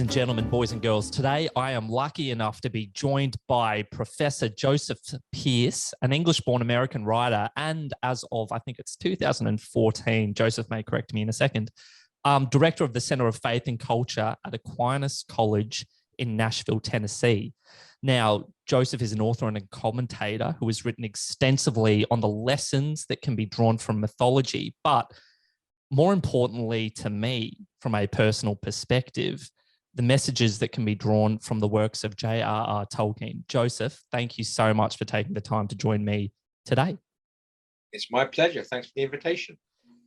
and gentlemen, boys and girls, today I am lucky enough to be joined by Professor Joseph Pearce, an English-born American writer, and as of, I think it's 2014, Joseph may correct me in a second, director of the Center of Faith and Culture at Aquinas College in Nashville, Tennessee. Now, Joseph is an author and a commentator who has written extensively on the lessons that can be drawn from mythology, but more importantly to me, from a personal perspective, the messages that can be drawn from the works of JRR Tolkien. Joseph, thank you so much for taking the time to join me today. It's my pleasure. Thanks for the invitation.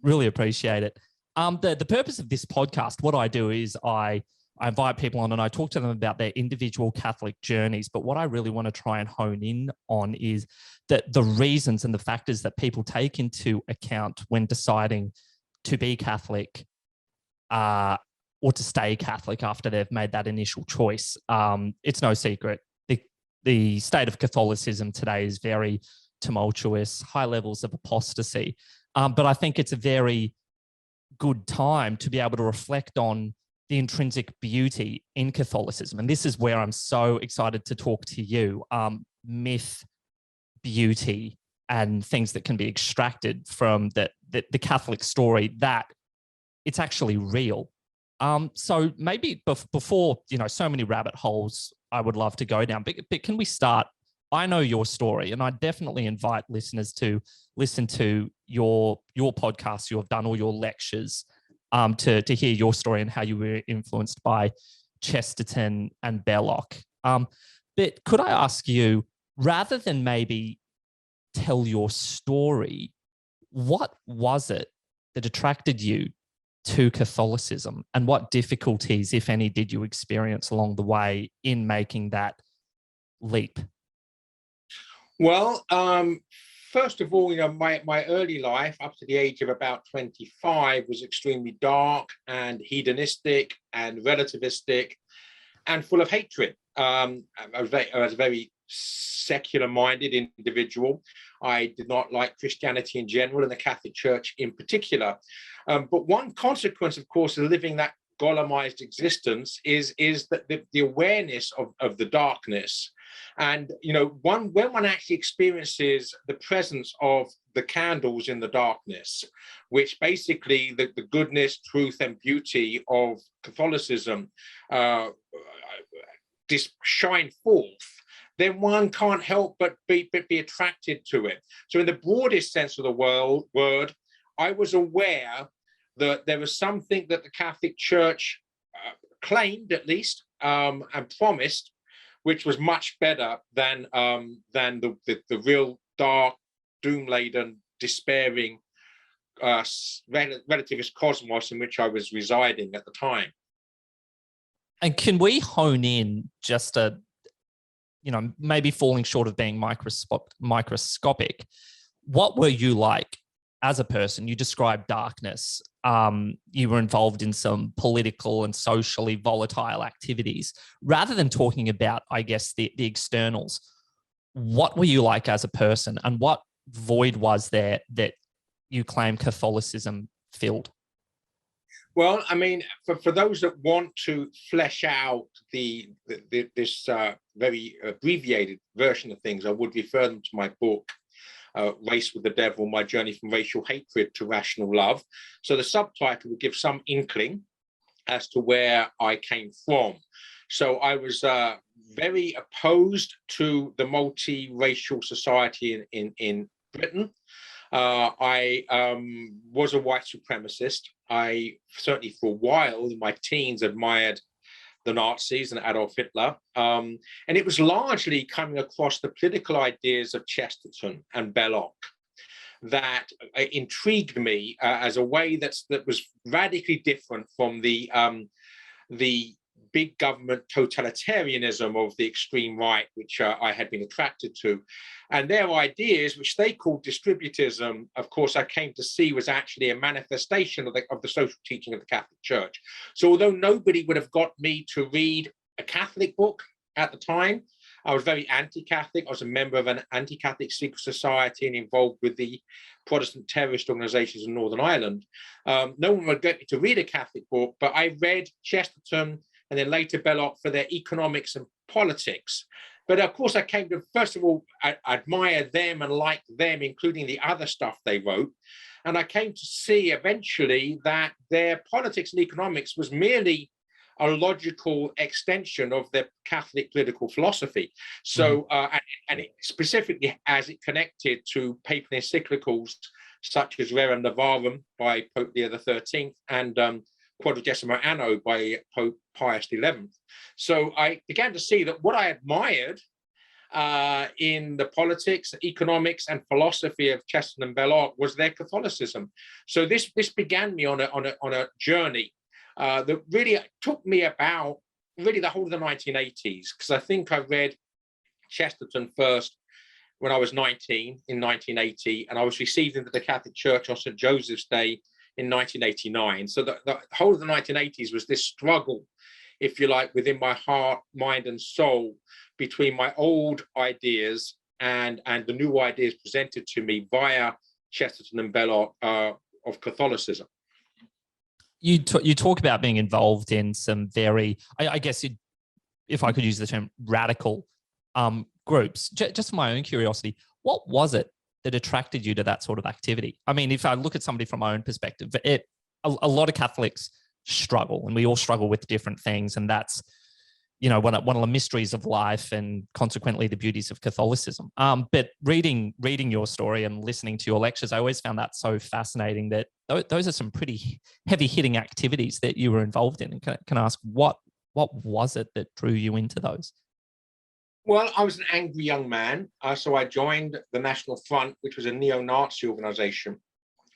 Really appreciate it. The purpose of this podcast, what I do is I invite people on and I talk to them about their individual Catholic journeys. But what I really want to try and hone in on is that the reasons and the factors that people take into account when deciding to be Catholic or to stay Catholic after they've made that initial choice. It's no secret. The state of Catholicism today is very tumultuous, high levels of apostasy. But I think it's a very good time to be able to reflect on the intrinsic beauty in Catholicism. And this is where I'm so excited to talk to you. Myth, beauty, and things that can be extracted from the Catholic story, that it's actually real. So maybe before, so many rabbit holes I would love to go down, but can we start? I know your story, and I definitely invite listeners to listen to your podcast. You have done all your lectures to hear your story and how you were influenced by Chesterton and Belloc. But could I ask you, rather than maybe tell your story, what was it that attracted you to Catholicism, and what difficulties, if any, did you experience along the way in making that leap? Well, first of all, my early life up to the age of about 25 was extremely dark and hedonistic and relativistic and full of hatred. I was a very secular-minded individual. I did not like Christianity in general and the Catholic Church in particular. But one consequence, of course, of living that Golemized existence is that the awareness of the darkness. And, when one actually experiences the presence of the candles in the darkness, which basically the goodness, truth, and beauty of Catholicism shine forth, then one can't help but be attracted to it. So in the broadest sense of the word, I was aware that there was something that the Catholic Church claimed, at least, and promised, which was much better than the real dark, doom-laden, despairing relativist cosmos in which I was residing at the time. And can we hone in just maybe falling short of being microscopic, what were you like as a person? You described darkness. You were involved in some political and socially volatile activities. Rather than talking about, I guess, the externals, what were you like as a person, and what void was there that you claim Catholicism filled? Well, I mean, for those that want to flesh out this very abbreviated version of things, I would refer them to my book, Race with the Devil, My Journey from Racial Hatred to Rational Love. So the subtitle would give some inkling as to where I came from. So I was very opposed to the multi-racial society in Britain. I was a white supremacist. I certainly for a while in my teens admired the Nazis and Adolf Hitler. And it was largely coming across the political ideas of Chesterton and Belloc that intrigued me as a way that was radically different from the big government totalitarianism of the extreme right, which I had been attracted to. And their ideas, which they called distributism, of course, I came to see was actually a manifestation of the social teaching of the Catholic Church. So although nobody would have got me to read a Catholic book at the time, I was very anti-Catholic. I was a member of an anti-Catholic secret society and involved with the Protestant terrorist organizations in Northern Ireland. No one would get me to read a Catholic book, but I read Chesterton and then later Belloc for their economics and politics. But of course, I came to, first of all, I admire them and like them, including the other stuff they wrote. And I came to see eventually that their politics and economics was merely a logical extension of their Catholic political philosophy. So, and it specifically as it connected to papal encyclicals such as Rerum Novarum by Pope Leo XIII and Quadragesimo Anno by Pope Pius XI. So I began to see that what I admired in the politics, economics, and philosophy of Chesterton and Belloc was their Catholicism. So this began me on a journey that really took me about really the whole of the 1980s, because I think I read Chesterton first when I was 19 in 1980, and I was received into the Catholic Church on St. Joseph's Day in 1989. So the whole of the 1980s was this struggle, if you like, within my heart, mind, and soul between my old ideas and the new ideas presented to me via Chesterton and Belloc of Catholicism. You talk about being involved in some very, I guess, if I could use the term, radical groups. Just for my own curiosity, what was it that attracted you to that sort of activity? I mean, if I look at somebody from my own perspective, a lot of Catholics struggle, and we all struggle with different things, and that's, you know, one of the mysteries of life and consequently the beauties of Catholicism. But reading your story and listening to your lectures, I always found that so fascinating that those are some pretty heavy hitting activities that you were involved in. And can I ask what was it that drew you into those? Well, I was an angry young man. So I joined the National Front, which was a neo-Nazi organization,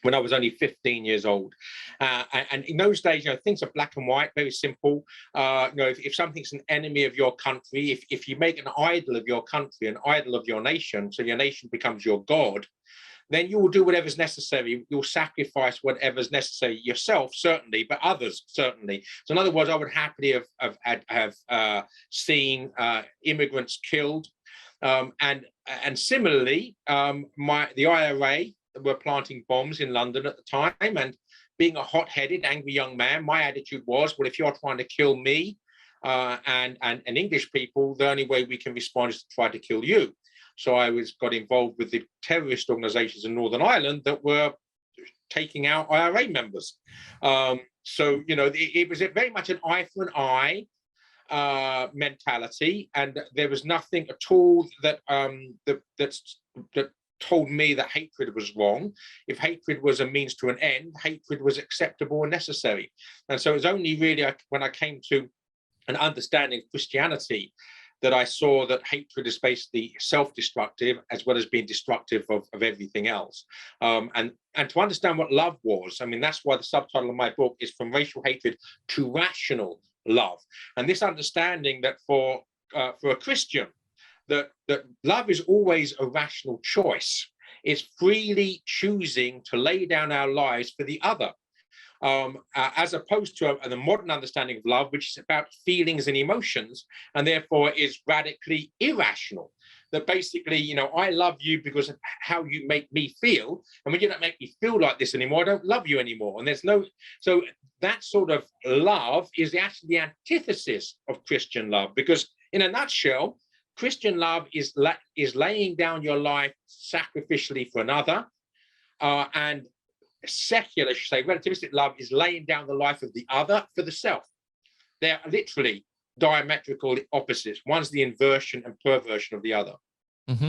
when I was only 15 years old. And in those days, you know, things are black and white, very simple. You know, if something's an enemy of your country, if you make an idol of your country, an idol of your nation, so your nation becomes your God, then you will do whatever's necessary. You'll sacrifice whatever's necessary, yourself, certainly, but others, certainly. So in other words, I would happily have seen immigrants killed. And similarly, the IRA were planting bombs in London at the time, and being a hot-headed, angry young man, my attitude was, well, if you're trying to kill me and English people, the only way we can respond is to try to kill you. So I got involved with the terrorist organizations in Northern Ireland that were taking out IRA members. So, you know, it was very much an eye for an eye mentality, and there was nothing at all that that told me that hatred was wrong. If hatred was a means to an end, hatred was acceptable and necessary. And so it was only really when I came to an understanding of Christianity that I saw that hatred is basically self-destructive as well as being destructive of everything else. And to understand what love was, I mean, that's why the subtitle of my book is From Racial Hatred to Rational Love. And this understanding that for a Christian, that love is always a rational choice. It's freely choosing to lay down our lives for the other. As opposed to the modern understanding of love, which is about feelings and emotions, and therefore is radically irrational. That basically, you know, I love you because of how you make me feel, and when you don't make me feel like this anymore, I don't love you anymore. And there's no, so that sort of love is actually the antithesis of Christian love, because in a nutshell, Christian love is laying down your life sacrificially for another, and secular, say, relativistic love is laying down the life of the other for the self. They're literally diametrical opposites. One's the inversion and perversion of the other. Mm-hmm.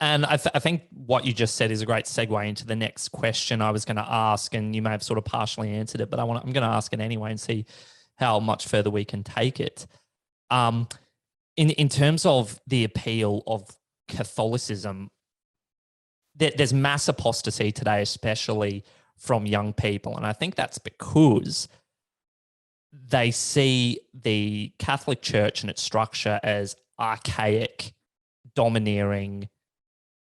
And I think what you just said is a great segue into the next question I was going to ask, and you may have sort of partially answered it, but I'm going to ask it anyway and see how much further we can take it. In terms of the appeal of Catholicism, there's mass apostasy today, especially from young people. And I think that's because they see the Catholic Church and its structure as archaic, domineering,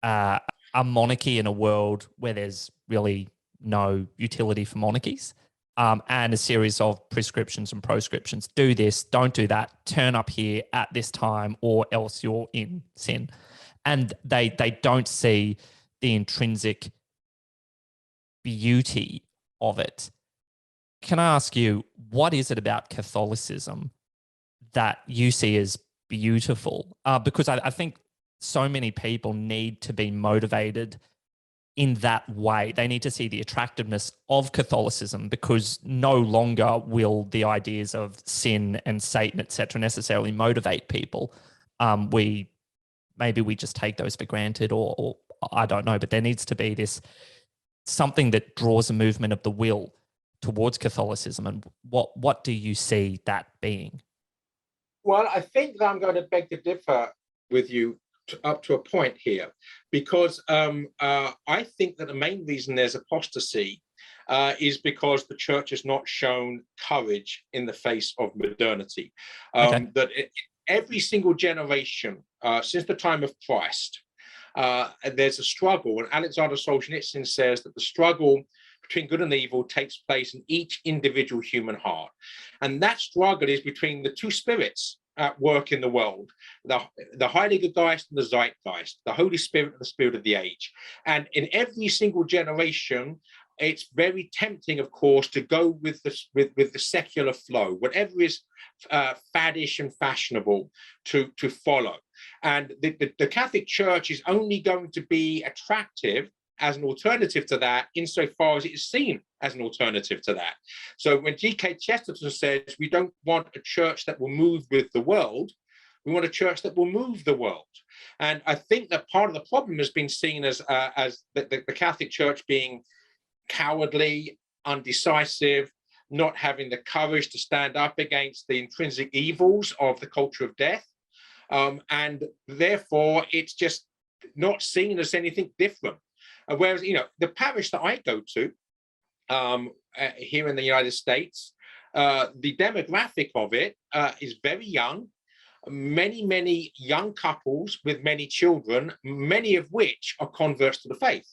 a monarchy in a world where there's really no utility for monarchies, and a series of prescriptions and proscriptions. Do this, don't do that, turn up here at this time, or else you're in sin. And they don't see the intrinsic beauty of it. Can I ask you, what is it about Catholicism that you see as beautiful? Because I think so many people need to be motivated in that way. They need to see the attractiveness of Catholicism, because no longer will the ideas of sin and Satan, etc., necessarily motivate people. Maybe we just take those for granted, or I don't know, but there needs to be this something that draws a movement of the will towards Catholicism. And what do you see that being? Well, I think that I'm going to beg to differ with you up to a point here, because I think that the main reason there's apostasy is because the church has not shown courage in the face of modernity. That every single generation since the time of Christ, there's a struggle, and Alexander Solzhenitsyn says that the struggle between good and evil takes place in each individual human heart, and that struggle is between the two spirits at work in the world, the Heilige Geist and the Zeitgeist, the Holy Spirit and the Spirit of the age. And in every single generation, it's very tempting, of course, to go with the secular flow, whatever is faddish and fashionable to follow. And the Catholic Church is only going to be attractive as an alternative to that, insofar as it is seen as an alternative to that. So when G.K. Chesterton says we don't want a church that will move with the world, we want a church that will move the world. And I think that part of the problem has been seen as the Catholic Church being cowardly, undecisive, not having the courage to stand up against the intrinsic evils of the culture of death. And therefore, it's just not seen as anything different. Whereas, the parish that I go to here in the United States, the demographic of it is very young. Many young couples with many children, many of which are converts to the faith.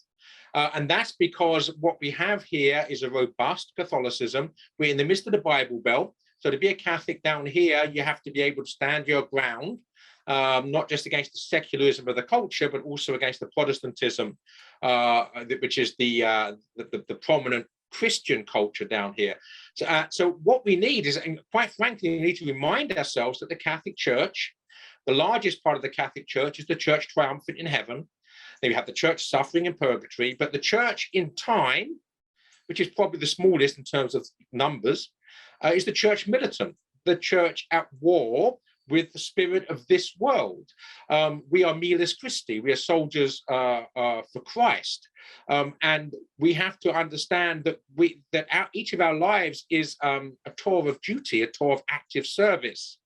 And that's because what we have here is a robust Catholicism. We're in the midst of the Bible Belt. So to be a Catholic down here, you have to be able to stand your ground, not just against the secularism of the culture, but also against the Protestantism, which is the prominent Christian culture down here. So what we need is, and quite frankly, we need to remind ourselves that the Catholic Church, the largest part of the Catholic Church, is the church triumphant in heaven. Then you have the church suffering in purgatory, but the church in time, which is probably the smallest in terms of numbers, is the church militant, the church at war with the spirit of this world. We are miles Christi, we are soldiers for Christ. And we have to understand that each of our lives is a tour of duty, a tour of active service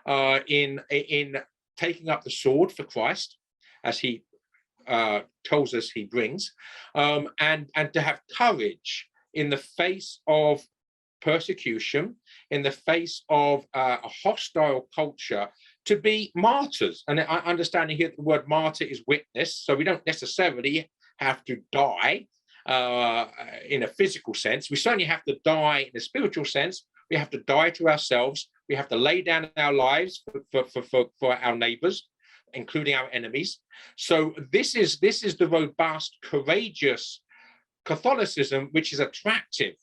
in taking up the sword for Christ, as he tells us he brings, and to have courage in the face of persecution, in the face of a hostile culture, to be martyrs. And I understand here the word martyr is witness, so we don't necessarily have to die in a physical sense. We certainly have to die in a spiritual sense. We have to die to ourselves. We have to lay down our lives for our neighbors, including our enemies. So this is the robust, courageous Catholicism, which is attractive.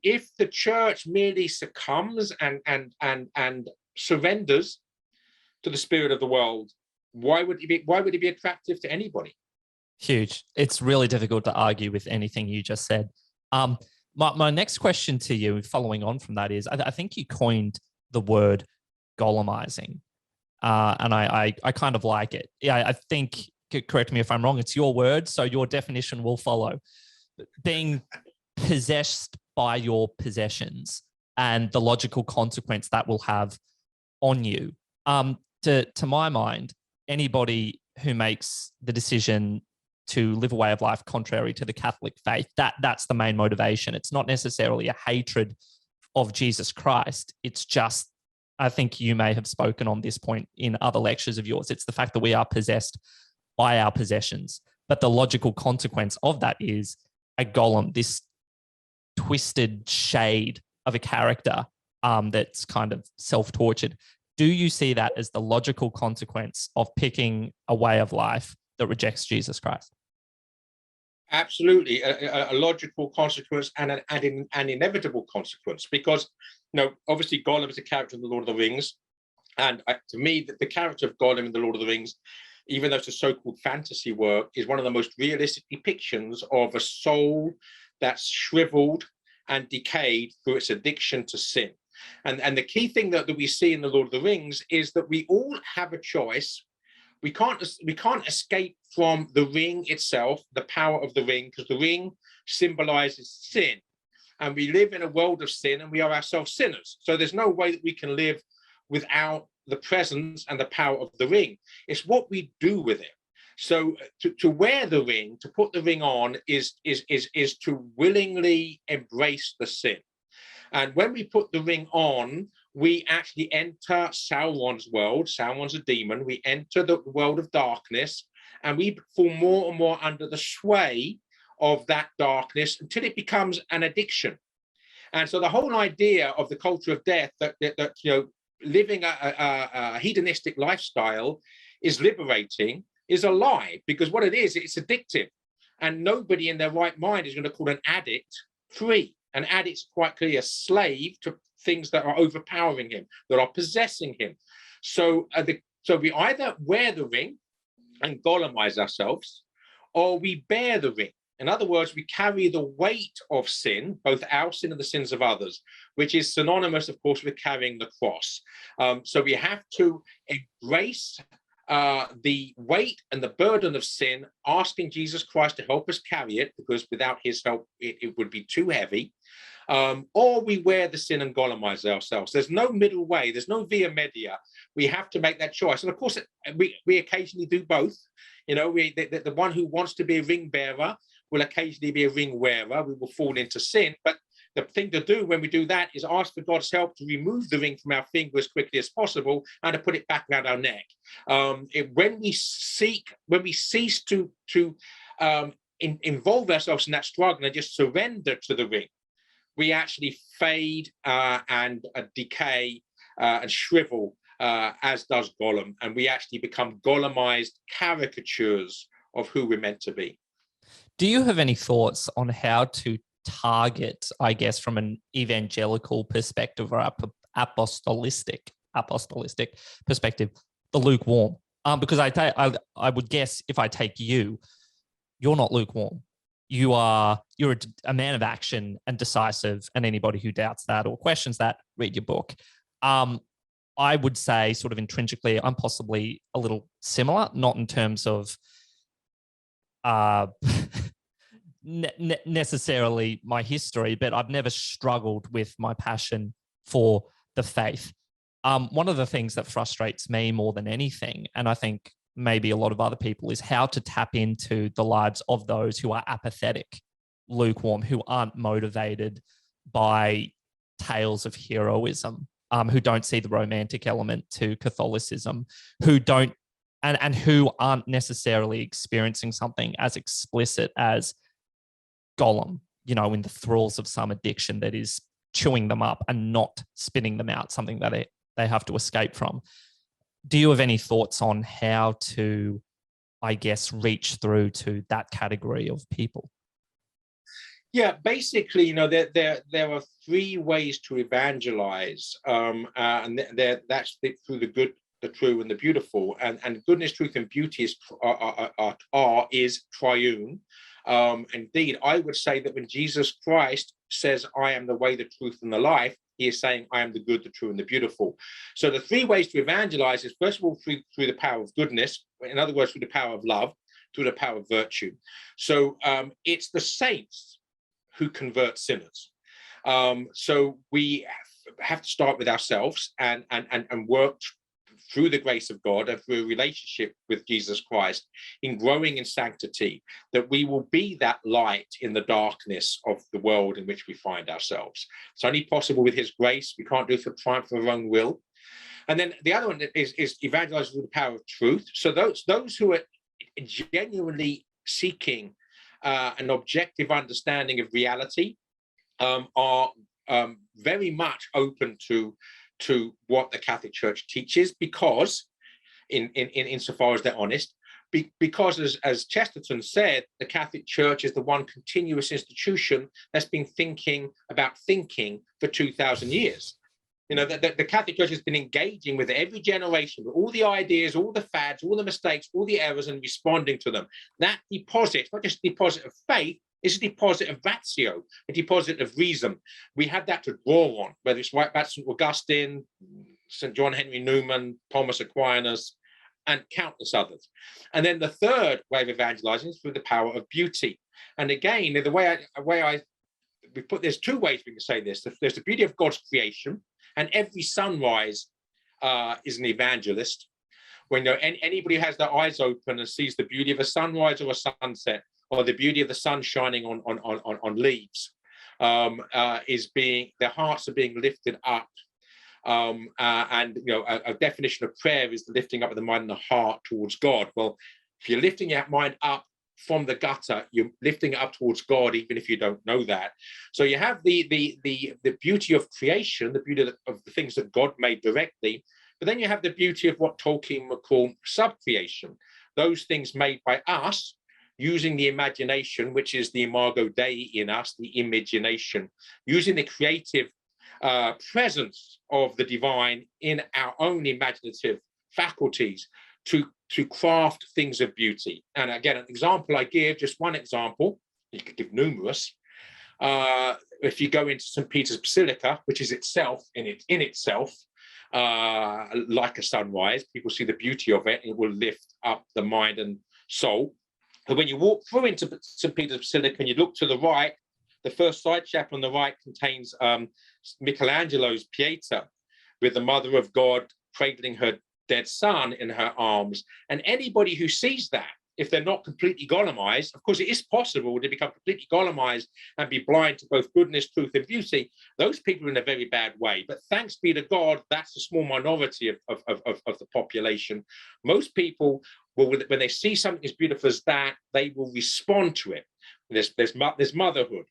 If the church merely succumbs and surrenders to the spirit of the world, why would it be attractive to anybody? Huge. It's really difficult to argue with anything you just said. My next question to you, following on from that, is I think you coined the word golemizing, and I kind of like it. Yeah, I think, correct me if I'm wrong, it's your word, so your definition will follow. Being possessed by your possessions and the logical consequence that will have on you. To my mind, anybody who makes the decision to live a way of life contrary to the Catholic faith, that's the main motivation. It's not necessarily a hatred of Jesus Christ. It's just, I think you may have spoken on this point in other lectures of yours, it's the fact that we are possessed by our possessions. But the logical consequence of that is a golem, this twisted shade of a character that's kind of self-tortured. Do you see that as the logical consequence of picking a way of life that rejects Jesus Christ? Absolutely, a logical consequence and an inevitable consequence, because obviously Gollum is a character in The Lord of the Rings. And to me, the character of Gollum in The Lord of the Rings, even though it's a so-called fantasy work, is one of the most realistic depictions of a soul that's shriveled and decayed through its addiction to sin. And the key thing that we see in The Lord of the Rings is that we all have a choice. We can't escape from the ring itself, the power of the ring, because the ring symbolizes sin. And we live in a world of sin, and we are ourselves sinners. So there's no way that we can live without the presence and the power of the ring. It's what we do with it. So to wear the ring, to put the ring on, is to willingly embrace the sin. And when we put the ring on, we actually enter Sauron's world. Sauron's a demon. We enter the world of darkness, and we fall more and more under the sway of that darkness until it becomes an addiction. And so the whole idea of the culture of death, that you know, living a hedonistic lifestyle is liberating, is a lie, because what it is, it's addictive. And nobody in their right mind is going to call an addict free. An addict's quite clearly a slave to things that are overpowering him, that are possessing him. So, so we either wear the ring and Gollumize ourselves, or we bear the ring. In other words, we carry the weight of sin, both our sin and the sins of others, which is synonymous, of course, with carrying the cross. So we have to embrace the weight and the burden of sin, asking Jesus Christ to help us carry it, because without his help, it would be too heavy. Or we wear the sin and Gollumize ourselves. There's no middle way. There's no via media. We have to make that choice. And of course, we occasionally do both. You know, the one who wants to be a ring bearer will occasionally be a ring wearer. We will fall into sin. But the thing to do when we do that is ask for God's help to remove the ring from our finger as quickly as possible and to put it back around our neck. When we cease to involve ourselves in that struggle and just surrender to the ring, we actually fade and decay and shrivel, as does Gollum, and we actually become Gollumized caricatures of who we're meant to be. Do you have any thoughts on how to target, I guess, from an evangelical perspective or apostolistic perspective, the lukewarm? Because I would guess if I take you, you're not lukewarm. You're a man of action and decisive, and anybody who doubts that or questions that, read your book. I would say sort of intrinsically, I'm possibly a little similar, not in terms of necessarily my history, but I've never struggled with my passion for the faith. One of the things that frustrates me more than anything, and I think maybe a lot of other people, is how to tap into the lives of those who are apathetic, lukewarm, who aren't motivated by tales of heroism, who don't see the romantic element to Catholicism, who don't and who aren't necessarily experiencing something as explicit as Gollum, you know, in the thralls of some addiction that is chewing them up and not spitting them out, something that they have to escape from. Do you have any thoughts on how to, I guess, reach through to that category of people? Yeah, basically, you know, there are three ways to evangelize, and that's through the good, the true, and the beautiful. And goodness, truth, and beauty is triune. Indeed, I would say that when Jesus Christ says, "I am the way, the truth, and the life," he is saying, "I am the good, the true, and the beautiful." So the three ways to evangelize is, first of all, through the power of goodness. In other words, through the power of love, through the power of virtue. So it's the saints who convert sinners. So we have to start with ourselves and work through the grace of God and through a relationship with Jesus Christ in growing in sanctity, that we will be that light in the darkness of the world in which we find ourselves. It's only possible with his grace. We can't do it for triumph of our own will. And then the other one is evangelizing through the power of truth. So those who are genuinely seeking an objective understanding of reality are very much open to what the Catholic Church teaches, because insofar as they're honest, because as Chesterton said, the Catholic Church is the one continuous institution that's been thinking about thinking for 2,000 years. You know, the Catholic Church has been engaging with every generation, with all the ideas, all the fads, all the mistakes, all the errors, and responding to them. That deposit, not just a deposit of faith, is a deposit of ratio, a deposit of reason. We have that to draw on, whether it's right back to St. Augustine, St. John Henry Newman, Thomas Aquinas, and countless others. And then the third way of evangelizing is through the power of beauty. And again, there's two ways we can say this. There's the beauty of God's creation, and every sunrise is an evangelist. When anybody who has their eyes open and sees the beauty of a sunrise or a sunset, or the beauty of the sun shining on leaves, their hearts are being lifted up. And a definition of prayer is the lifting up of the mind and the heart towards God. Well, if you're lifting your mind up from the gutter, you're lifting it up towards God, even if you don't know that. So you have the beauty of creation, the beauty of the things that God made directly, but then you have the beauty of what Tolkien would call subcreation, those things made by us using the imagination, which is the imago Dei in us, the imagination, using the creative presence of the divine in our own imaginative faculties to craft things of beauty. And again, an example I give, just one example, you could give numerous. If you go into St. Peter's Basilica, which is itself in itself like a sunrise, people see the beauty of it. It will lift up the mind and soul. But when you walk through into St. Peter's Basilica and you look to the right, the first side chapel on the right contains Michelangelo's Pieta, with the Mother of God cradling her dead son in her arms. And anybody who sees that, if they're not completely golemized, of course it is possible to become completely golemized and be blind to both goodness, truth, and beauty, those people are in a very bad way. But thanks be to God, that's a small minority of the population. Most people will, when they see something as beautiful as that, they will respond to it. There's motherhood.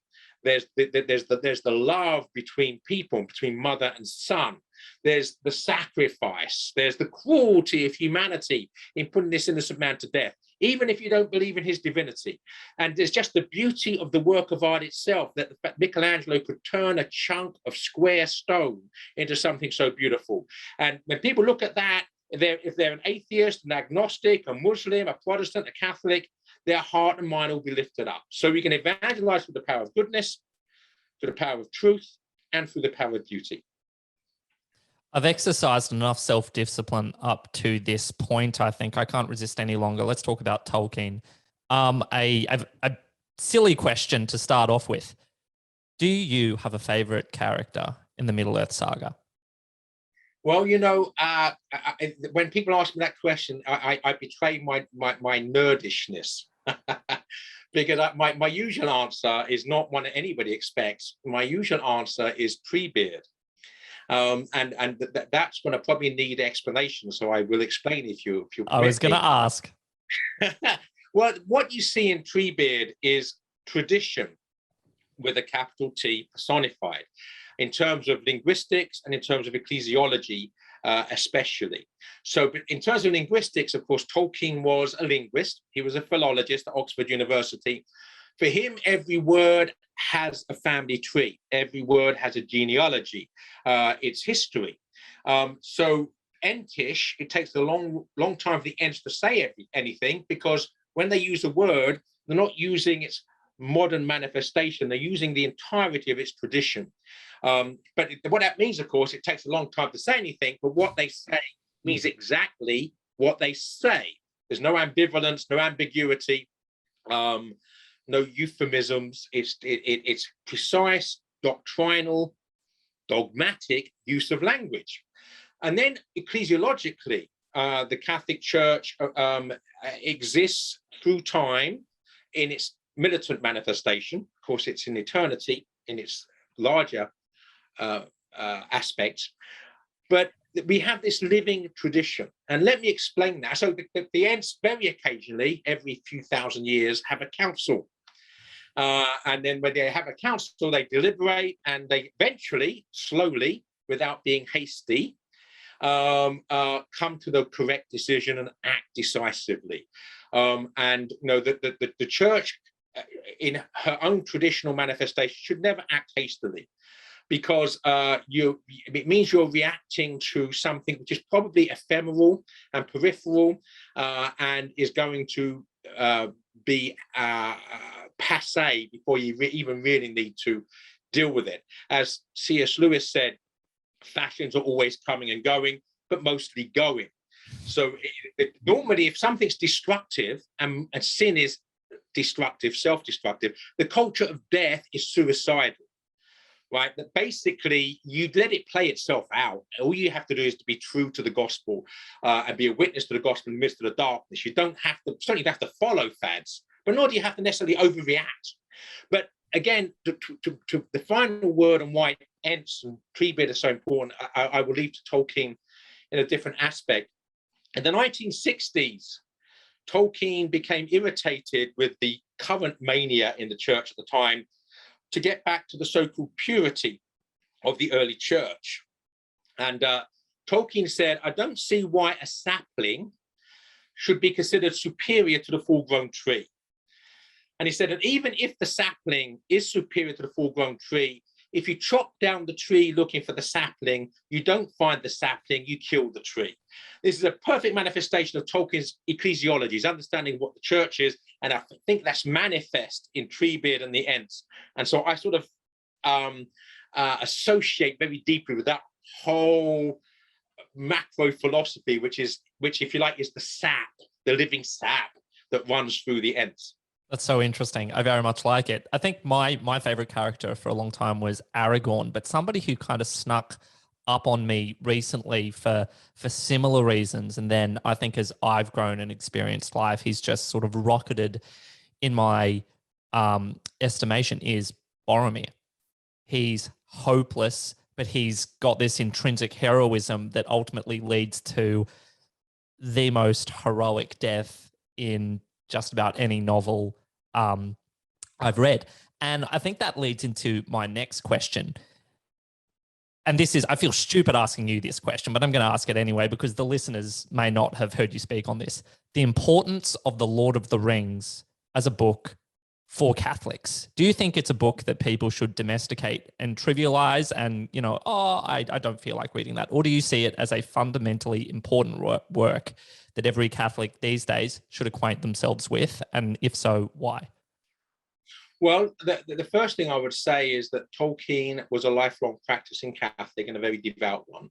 There's the love between people, between mother and son. There's the sacrifice. There's the cruelty of humanity in putting this innocent man to death, even if you don't believe in his divinity. And there's just the beauty of the work of art itself, that Michelangelo could turn a chunk of square stone into something so beautiful. And when people look at that, if they're an atheist, an agnostic, a Muslim, a Protestant, a Catholic, their heart and mind will be lifted up. So we can evangelize through the power of goodness, through the power of truth, and through the power of beauty. I've exercised enough self-discipline up to this point. I think I can't resist any longer. Let's talk about Tolkien. A silly question to start off with. Do you have a favorite character in the Middle-earth saga? Well, when people ask me that question, I betray my nerdishness. Because my usual answer is not one that anybody expects. My usual answer is Treebeard. And that's going to probably need explanation, so I will explain if you I was going to ask. Well, what you see in Treebeard is tradition with a capital T personified, in terms of linguistics and in terms of ecclesiology, especially. So in terms of linguistics, of course, Tolkien was a linguist. He was a philologist at Oxford University. For him, every word has a family tree. Every word has a genealogy. It's history. So Entish, it takes a long time for the Ents to say anything, because when they use a word, they're not using its modern manifestation. They're using the entirety of its tradition. But what that means, of course, it takes a long time to say anything, but what they say means exactly what they say. There's no ambivalence, no ambiguity, no euphemisms. It's precise, doctrinal, dogmatic use of language. And then ecclesiologically, the Catholic Church exists through time in its militant manifestation. Of course, it's in eternity in its larger aspects, but we have this living tradition. And let me explain that. So the Ents very occasionally, every few thousand years, have a council. And then when they have a council, they deliberate, and they eventually, slowly, without being hasty, come to the correct decision and act decisively. And the church, in her own traditional manifestation, should never act hastily. because it means you're reacting to something which is probably ephemeral and peripheral, and is going to be passé before you even really need to deal with it. As C.S. Lewis said, fashions are always coming and going, but mostly going. So normally, if something's destructive and sin is destructive, self-destructive, the culture of death is suicidal. Right, that basically you let it play itself out. All you have to do is to be true to the gospel and be a witness to the gospel in the midst of the darkness. You don't have to, certainly have to follow fads, but nor do you have to necessarily overreact. But again, to the final word on why Ents and pre-bid are so important, I will leave to Tolkien in a different aspect. In the 1960s, Tolkien became irritated with the current mania in the church at the time to get back to the so-called purity of the early church. And Tolkien said, I don't see why a sapling should be considered superior to the full-grown tree. And he said that even if the sapling is superior to the full-grown tree, if you chop down the tree looking for the sapling, you don't find the sapling, you kill the tree. This is a perfect manifestation of Tolkien's ecclesiology, his understanding what the church is, and I think that's manifest in Treebeard and the Ents. And so I sort of associate very deeply with that whole macro philosophy, which, if you like, is the sap, the living sap that runs through the Ents. That's so interesting. I very much like it. I think my favorite character for a long time was Aragorn, but somebody who kind of snuck up on me recently for similar reasons. And then I think as I've grown and experienced life, he's just sort of rocketed in my estimation is Boromir. He's hopeless, but he's got this intrinsic heroism that ultimately leads to the most heroic death in just about any novel I've read. And I think that leads into my next question. And this is, I feel stupid asking you this question, but I'm going to ask it anyway because the listeners may not have heard you speak on this. The importance of The Lord of the Rings as a book for Catholics. Do you think it's a book that people should domesticate and trivialize and, I don't feel like reading that? Or do you see it as a fundamentally important work that every Catholic these days should acquaint themselves with? And if so, why? Well, the first thing I would say is that Tolkien was a lifelong practicing Catholic and a very devout one.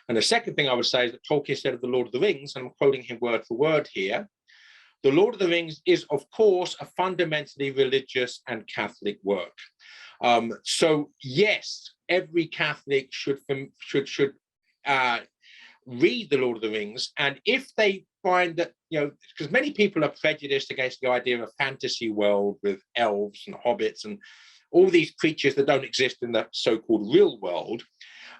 And the second thing I would say is that Tolkien said of The Lord of the Rings, and I'm quoting him word for word here, The Lord of the Rings is, of course, a fundamentally religious and Catholic work. So, yes, every Catholic should read The Lord of the Rings. And if they find that, because many people are prejudiced against the idea of a fantasy world with elves and hobbits and all these creatures that don't exist in the so-called real world.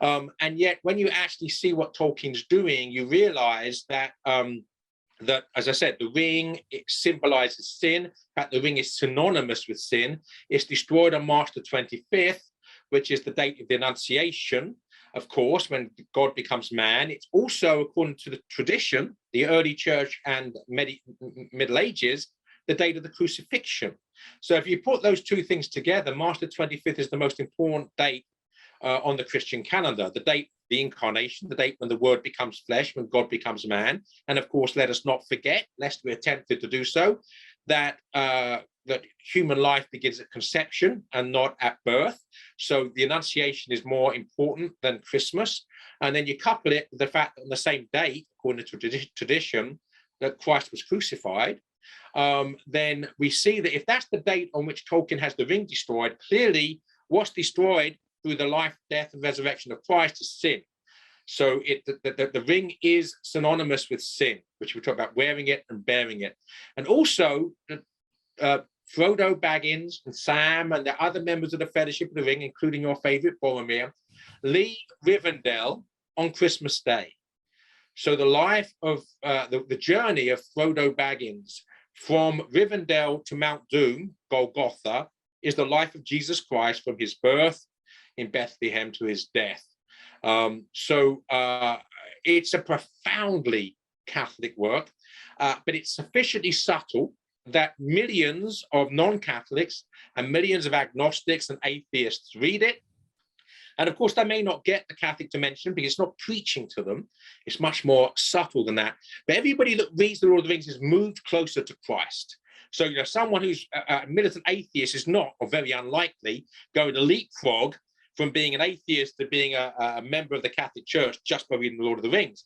And yet, when you actually see what Tolkien's doing, you realize that that, as I said, the ring, it symbolizes sin. In fact, the ring is synonymous with sin. It's destroyed on March the 25th, which is the date of the Annunciation, of course, when God becomes man. It's also, according to the tradition, the early church and Middle Ages, the date of the crucifixion. So if you put those two things together, March the 25th is the most important date on the Christian calendar, the date, the incarnation, the date when the word becomes flesh, when God becomes man. And of course, let us not forget, lest we're tempted to do so, that that human life begins at conception and not at birth. So the Annunciation is more important than Christmas. And then you couple it with the fact that on the same date, according to tradition, that Christ was crucified, then we see that if that's the date on which Tolkien has the ring destroyed, clearly what's destroyed through the life, death, and resurrection of Christ is sin. So the ring is synonymous with sin, which we talk about wearing it and bearing it. And also, Frodo Baggins and Sam and the other members of the Fellowship of the Ring, including your favorite Boromir, leave Rivendell on Christmas Day. So the life of the journey of Frodo Baggins from Rivendell to Mount Doom, Golgotha, is the life of Jesus Christ from his birth in Bethlehem to his death. So it's a profoundly Catholic work, but it's sufficiently subtle that millions of non-Catholics and millions of agnostics and atheists read it. And of course, they may not get the Catholic dimension because it's not preaching to them. It's much more subtle than that. But everybody that reads the Lord of the Rings is moved closer to Christ. So, someone who's a militant atheist is not, or very unlikely, going to leapfrog from being an atheist to being a member of the Catholic Church just by reading the Lord of the Rings.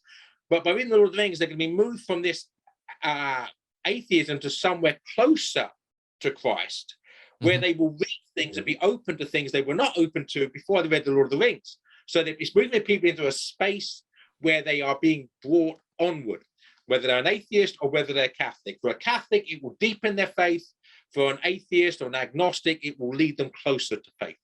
But by reading the Lord of the Rings, they're going to be moved from this atheism to somewhere closer to Christ, where they will read things and be open to things they were not open to before they read the Lord of the Rings. So that it's moving people into a space where they are being brought onward, whether they're an atheist or whether they're Catholic. For a Catholic, it will deepen their faith. For an atheist or an agnostic, it will lead them closer to faith.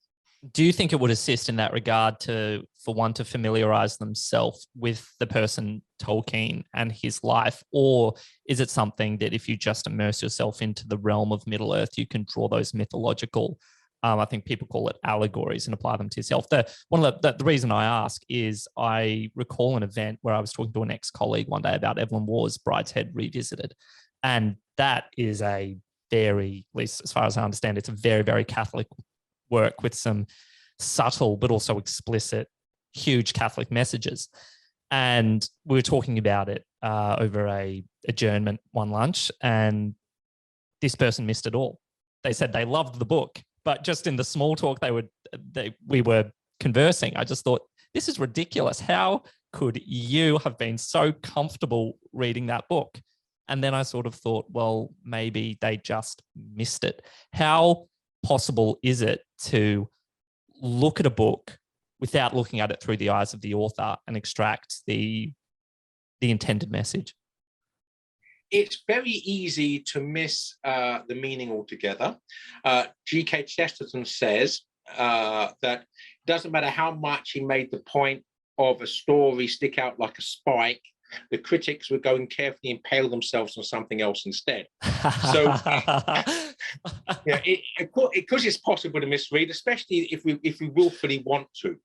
Do you think it would assist in that regard for one to familiarize themselves with the person Tolkien and his life? Or is it something that if you just immerse yourself into the realm of Middle-earth, you can draw those mythological, I think people call it allegories, and apply them to yourself? The reason I ask is I recall an event where I was talking to an ex-colleague one day about Evelyn Waugh's Brideshead Revisited. And that is a very, at least as far as I understand, it's a very, very Catholic work with some subtle but also explicit huge Catholic messages. And we were talking about it over a adjournment one lunch, and this person missed it all. They said they loved the book, but just in the small talk we were conversing, I just thought, this is ridiculous. How could you have been so comfortable reading that book? And then I sort of thought, well, maybe they just missed it. How possible is it to look at a book without looking at it through the eyes of the author and extract the intended message? It's very easy to miss the meaning altogether. G.K. Chesterton says that it doesn't matter how much he made the point of a story stick out like a spike, the critics would go and carefully impale themselves on something else instead. So, because it's possible to misread, especially if we willfully want to.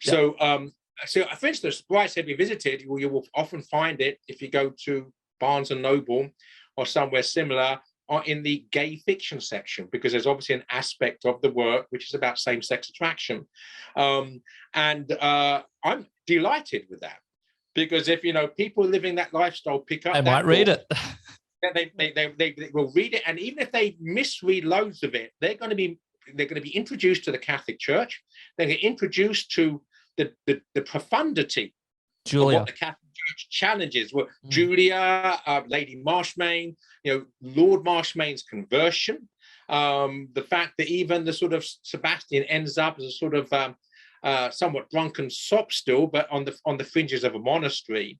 So, for instance, Brideshead Revisited, you will often find it if you go to Barnes and Noble or somewhere similar, or in the gay fiction section, because there's obviously an aspect of the work which is about same-sex attraction, and I'm delighted with that. Because if people living that lifestyle pick up, they might read it. They will read it, and even if they misread loads of it, they're going to be introduced to the Catholic Church. They're going to get introduced to the profundity of what the Catholic Church challenges. Well, Julia, Lady Marshmain, Lord Marshmain's conversion, the fact that even the sort of Sebastian ends up as a sort of somewhat drunken sop still, but on the fringes of a monastery.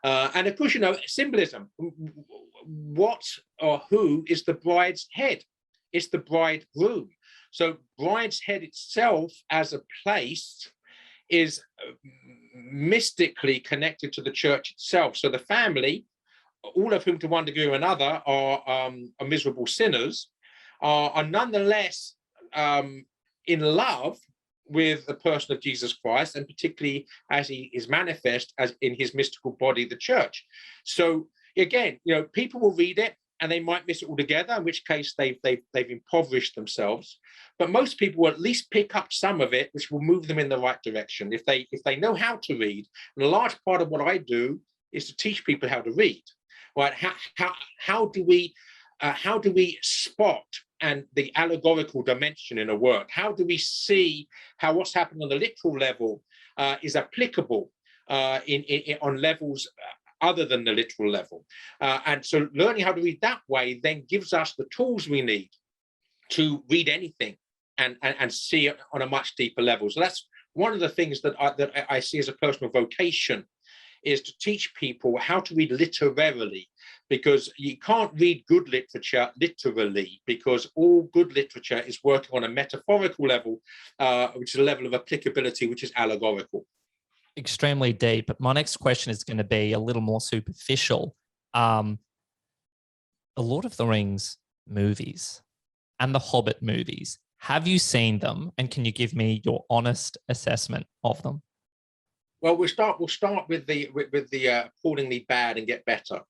And of course, symbolism. What or who is the bride's head? It's the bridegroom. So bride's head itself as a place is mystically connected to the church itself. So the family, all of whom to one degree or another are miserable sinners, are nonetheless in love with the person of Jesus Christ, and particularly as he is manifest as in his mystical body, the church. So again, people will read it and they might miss it altogether, in which case they've impoverished themselves. But most people will at least pick up some of it, which will move them in the right direction if they know how to read. And a large part of what I do is to teach people how to read. Right? How do we spot and the allegorical dimension in a work? How do we see how what's happening on the literal level is applicable on levels other than the literal level? And so learning how to read that way then gives us the tools we need to read anything and see it on a much deeper level. So that's one of the things that I see as a personal vocation, is to teach people how to read literarily, because you can't read good literature literally, because all good literature is working on a metaphorical level, which is a level of applicability, which is allegorical. Extremely deep. My next question is going to be a little more superficial. The Lord of the Rings movies and the Hobbit movies, have you seen them? And can you give me your honest assessment of them? Well, we'll start with the appallingly bad and get better.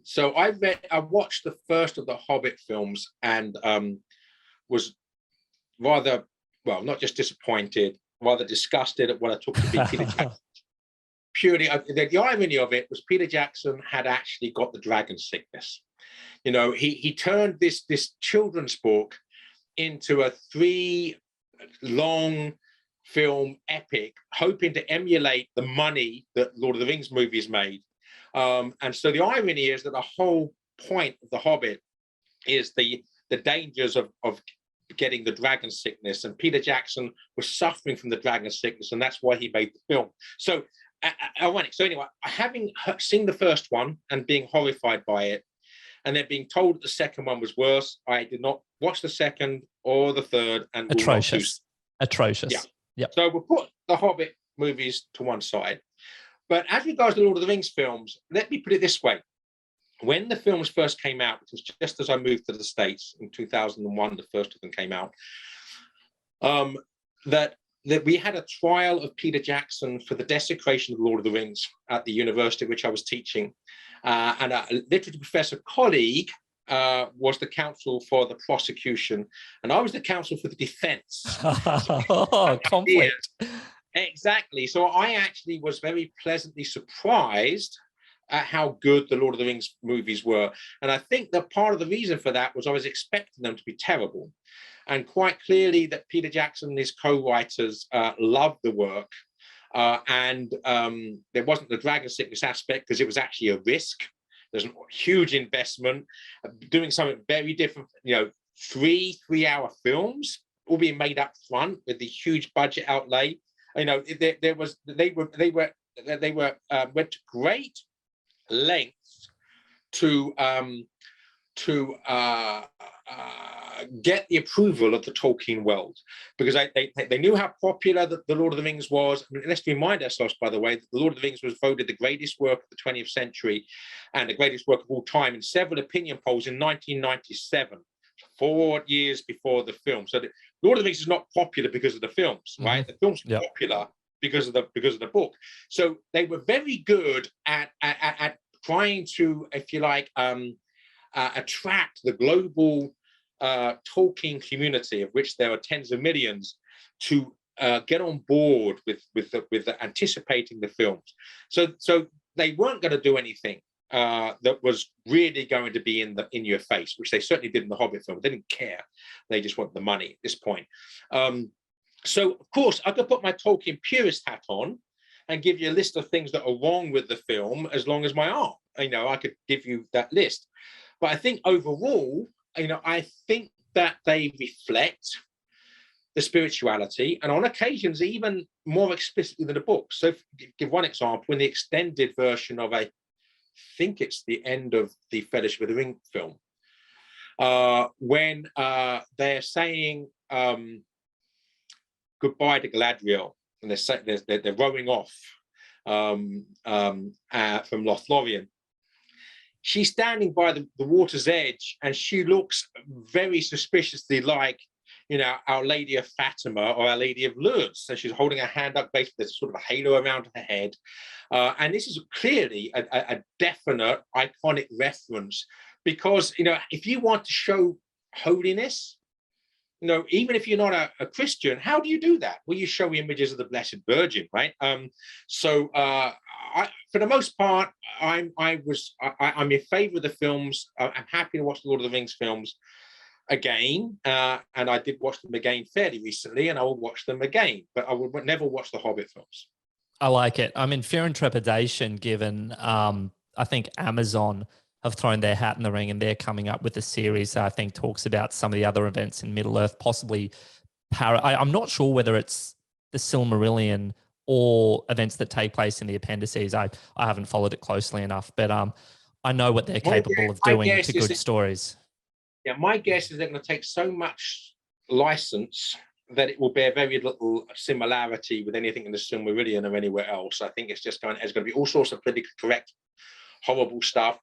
So I watched the first of the Hobbit films and was rather, well, not just disappointed, rather disgusted at what I took to be Peter Jackson. Purely, the irony of it was Peter Jackson had actually got the dragon sickness. You know, he turned this children's book into a 3-long film epic, hoping to emulate the money that Lord of the Rings movies made. And so the irony is that the whole point of The Hobbit is the dangers of getting the dragon sickness, and Peter Jackson was suffering from the dragon sickness, and that's why he made the film. So ironic. So anyway, having seen the first one and being horrified by it, and then being told that the second one was worse, I did not watch the second or the third. And atrocious. Yeah. Yep. So we'll put the Hobbit movies to one side. But as regards to the Lord of the Rings films, let me put it this way. When the films first came out, which was just as I moved to the States in 2001, the first of them came out, that we had a trial of Peter Jackson for the desecration of the Lord of the Rings at the university which I was teaching. And a literature professor colleague was the counsel for the prosecution, and I was the counsel for the defense. Oh, conflict. Exactly. So I actually was very pleasantly surprised at how good the Lord of the Rings movies were. And I think that part of the reason for that was I was expecting them to be terrible. And quite clearly that Peter Jackson and his co-writers loved the work. And there wasn't the dragon sickness aspect because it was actually a risk. There's a huge investment, doing something very different, you know, 3-hour films, all being made up front with the huge budget outlay. You know, they went to great lengths to get the approval of the Tolkien world, because they knew how popular the Lord of the Rings was. I mean, let's remind ourselves, by the way, that the Lord of the Rings was voted the greatest work of the 20th century and the greatest work of all time in several opinion polls in 1997, 4 years before the film. So the Lord of the Rings is not popular because of the films, right? The film's popular because of the book. So they were very good at trying to, if you like, attract the global Tolkien community, of which there are tens of millions, to get on board with anticipating the films. So they weren't going to do anything that was really going to be in your face, which they certainly did in the Hobbit film. They didn't care. They just want the money at this point. So of course I could put my Tolkien purist hat on and give you a list of things that are wrong with the film as long as my arm. You know, I could give you that list. But I think overall, you know, I think that they reflect the spirituality, and on occasions even more explicitly than the book. So give one example, in the extended version of I think it's the end of the Fellowship of the Ring film, when they're saying goodbye to Galadriel, and they're rowing off from Lothlorien. She's standing by the water's edge, and she looks very suspiciously like, you know, Our Lady of Fatima or Our Lady of Lourdes. So she's holding her hand up, basically there's sort of a halo around her head. And this is clearly a definite, iconic reference, because, you know, if you want to show holiness, you know, even if you're not a Christian, how do you do that? Well, you show images of the Blessed Virgin, right? For the most part, I'm in favor of the films. I'm happy to watch the Lord of the Rings films again, and I did watch them again fairly recently, and I will watch them again, but I would never watch the Hobbit films. I like it. I'm in fear and trepidation, given I think Amazon have thrown their hat in the ring, and they're coming up with a series that I think talks about some of the other events in Middle Earth, possibly I'm not sure whether it's the Silmarillion or events that take place in the appendices. I haven't followed it closely enough, but I know what they're capable of doing to good stories. Yeah, my guess is they're going to take so much license that it will bear very little similarity with anything in the Silmarillion or anywhere else. I think it's going to be all sorts of politically correct, horrible stuff.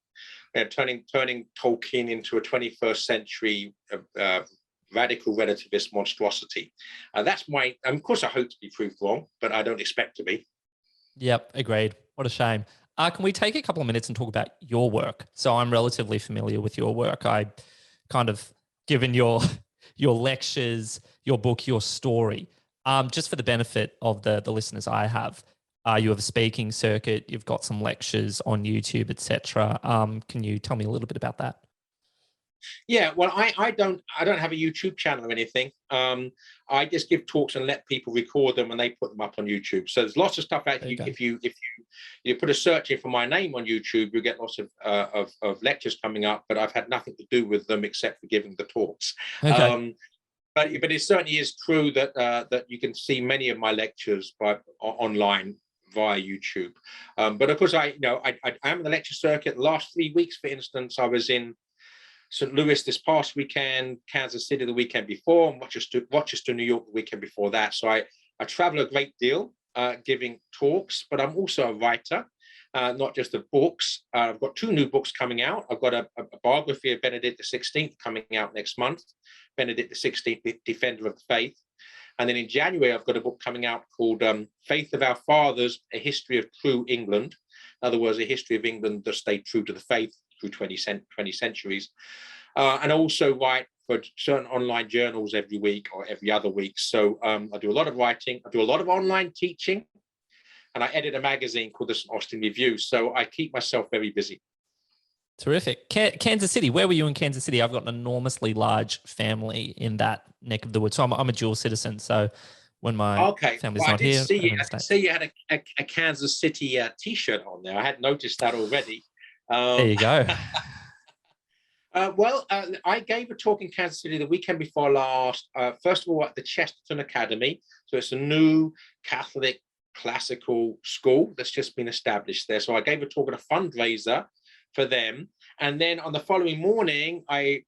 Turning Tolkien into a 21st century radical relativist monstrosity. That's of course, I hope to be proved wrong, but I don't expect to be. Yep, agreed. What a shame. Can we take a couple of minutes and talk about your work? So I'm relatively familiar with your work. I kind of, given your lectures, your book, your story, Just for the benefit of the listeners I have, you have a speaking circuit, you've got some lectures on YouTube, etc. Can you tell me a little bit about that? Yeah, well, I don't have a YouTube channel or anything. I just give talks and let people record them and they put them up on YouTube. So there's lots of stuff out. If you put a search in for my name on YouTube, you get lots of lectures coming up. But I've had nothing to do with them except for giving the talks. Okay. But it certainly is true that that you can see many of my lectures online via YouTube. But of course, I am in the lecture circuit. The last 3 weeks, for instance, I was in St. Louis this past weekend, Kansas City the weekend before, and Rochester, New York the weekend before that. So I travel a great deal giving talks, but I'm also a writer, not just of books. I've got 2 new books coming out. I've got a biography of Benedict XVI coming out next month, Benedict XVI, Defender of the Faith. And then in January, I've got a book coming out called Faith of Our Fathers, A History of True England. In other words, a history of England that stayed true to the faith through 20 centuries. And I also write for certain online journals every week or every other week. So I do a lot of writing. I do a lot of online teaching. And I edit a magazine called the St. Austin Review. So I keep myself very busy. Terrific. Kansas City, where were you in Kansas City? I've got an enormously large family in that neck of the woods. So I'm a dual citizen. So when my family's not here, I see you had a Kansas City T-shirt on there. I had noticed that already. There you go. I gave a talk in Kansas City the weekend before last. First of all, at the Chesterton Academy. So it's a new Catholic classical school that's just been established there. So I gave a talk at a fundraiser for them. And then on the following morning, I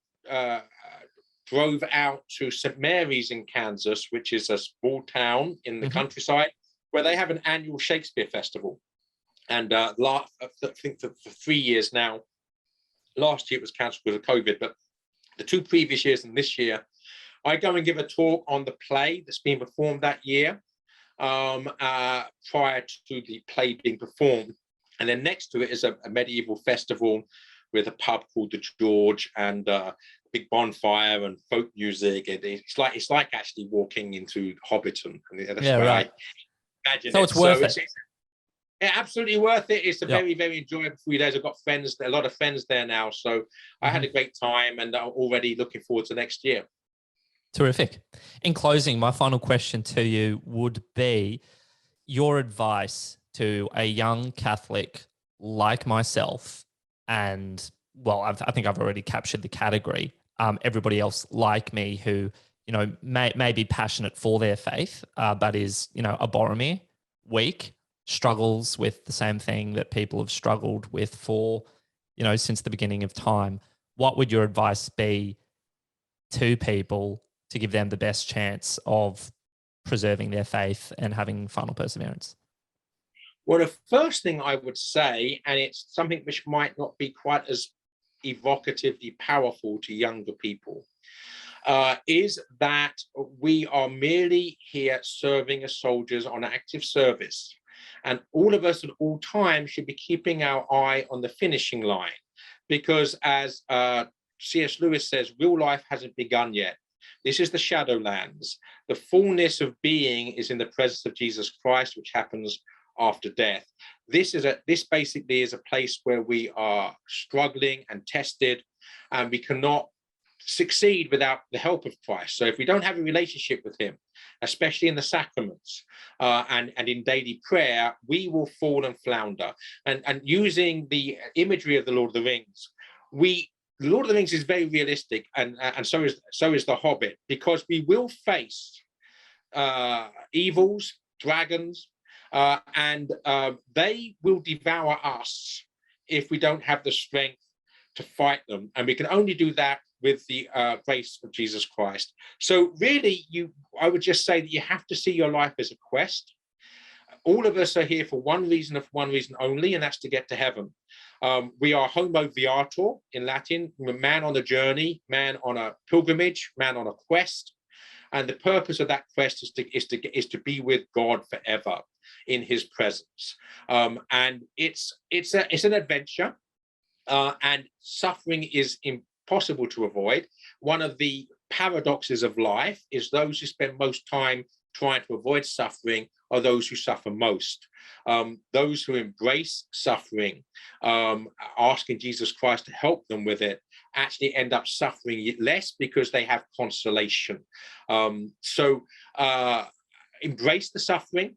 drove out to St. Mary's in Kansas, which is a small town in the countryside, where they have an annual Shakespeare festival. And I think for 3 years now, last year it was cancelled because of COVID, but the 2 previous years and this year, I go and give a talk on the play that's being performed that year prior to the play being performed. And then next to it is a medieval festival with a pub called the George and big bonfire and folk music. It's like actually walking into Hobbiton. I mean, that's I imagine. So it's worth it. Yeah, absolutely worth it. It's a very, very enjoyable 3 days. I've got friends, a lot of friends there now. So I had a great time and I'm already looking forward to next year. Terrific. In closing, my final question to you would be your advice to a young Catholic like myself, and well, I think I've already captured the category. Everybody else like me who, may be passionate for their faith, but is, a Boromir, weak, struggles with the same thing that people have struggled with for, since the beginning of time. What would your advice be to people to give them the best chance of preserving their faith and having final perseverance? Well, the first thing I would say, and it's something which might not be quite as evocatively powerful to younger people, is that we are merely here serving as soldiers on active service. And all of us at all times should be keeping our eye on the finishing line. Because as C.S. Lewis says, real life hasn't begun yet. This is the Shadowlands. The fullness of being is in the presence of Jesus Christ, which happens after death. This basically is a place where we are struggling and tested, and we cannot succeed without the help of Christ. So if we don't have a relationship with him, especially in the sacraments and in daily prayer, we will fall and flounder. And using the imagery of the Lord of the Rings, the Lord of the Rings is very realistic, and so is the Hobbit, because we will face evils, dragons, and they will devour us if we don't have the strength to fight them. And we can only do that with the grace of Jesus Christ. So really, I would just say that you have to see your life as a quest. All of us are here for one reason only, and that's to get to heaven. We are homo viator in Latin, man on a journey, man on a pilgrimage, man on a quest. And the purpose of that quest is to be with God forever in his presence. And it's an adventure, and suffering is impossible to avoid. One of the paradoxes of life is those who spend most time trying to avoid suffering are those who suffer most. Those who embrace suffering, asking Jesus Christ to help them with it, actually end up suffering less because they have consolation. So embrace the suffering.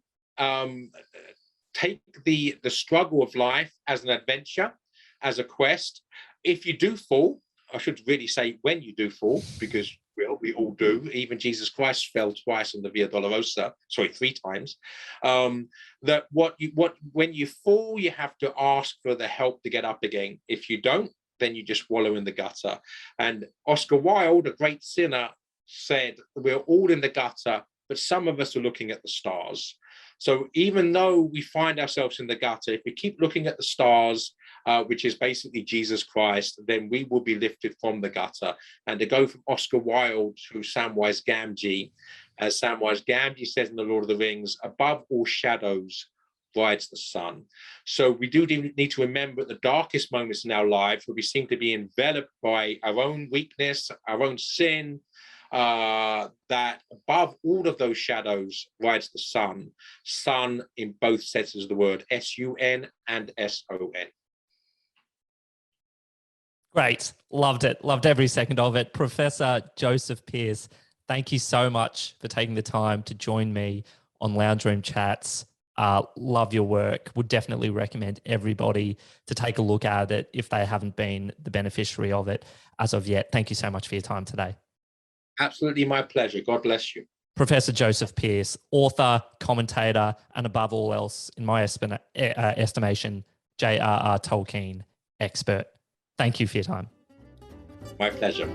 Take the struggle of life as an adventure, as a quest. If you do fall, I should really say when you do fall, because we all do. Even Jesus Christ fell twice on the Via Dolorosa, sorry, 3 times. That when you fall, you have to ask for the help to get up again. If you don't, then you just wallow in the gutter. And Oscar Wilde, a great sinner, said, we're all in the gutter, but some of us are looking at the stars. So even though we find ourselves in the gutter, if we keep looking at the stars, which is basically Jesus Christ, then we will be lifted from the gutter. And to go from Oscar Wilde to Samwise Gamgee, as Samwise Gamgee says in The Lord of the Rings, above all shadows rides the sun. So we do need to remember at the darkest moments in our lives where we seem to be enveloped by our own weakness, our own sin, that above all of those shadows rides the sun. Sun in both senses of the word, S-U-N and S-O-N. Great. Loved it. Loved every second of it. Professor Joseph Pearce, thank you so much for taking the time to join me on Lounge Room Chats. Love your work. Would definitely recommend everybody to take a look at it if they haven't been the beneficiary of it as of yet. Thank you so much for your time today. Absolutely my pleasure. God bless you. Professor Joseph Pearce, author, commentator, and above all else, in my estimation, JRR Tolkien expert. Thank you for your time. My pleasure.